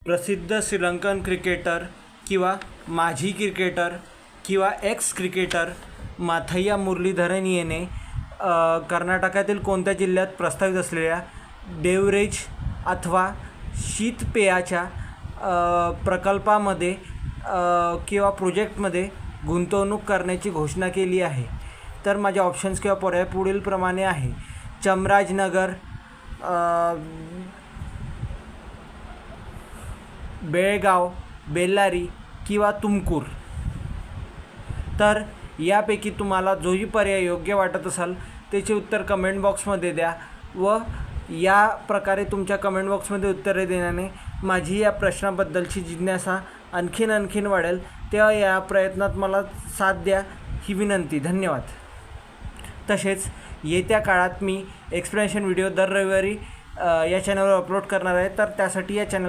प्रसिद्ध श्रीलंकन क्रिकेटर किंवा माजी क्रिकेटर किंवा एक्स क्रिकेटर माथैया मुरलीधरन याने कर्नाटकातील कोणत्या जिल्ह्यात प्रस्तावित असलेल्या बेवरेज अथवा शीतपेयाच्या प्रकल्पामध्ये किंवा प्रोजेक्टमध्ये गुंतवणूक करण्याची घोषणा केली आहे? तर माझे ऑप्शन्स किंवा पर्याय पुढीलप्रमाणे आहे: चामराजनगर, बेळगाव, बेल्लारी किंवा तुमकूर. तर यापैकी तुम्हाला जोही पर्याय योग्य वाटत असाल त्याचे उत्तर कमेंट बॉक्समध्ये द्या व या प्रकारे तुमच्या कमेंट बॉक्समध्ये उत्तरे देण्याने माझी या प्रश्नाबद्दलची जिज्ञासा आणखीन वाढेल. तेव्हा या प्रयत्नात मला साथ द्या ही विनंती. धन्यवाद. तसेच येत्या काळात मी एक्सप्लेनेशन व्हिडिओ दर रविवारी या चॅनलवर अपलोड करणार आहे. तर त्यासाठी या चॅनल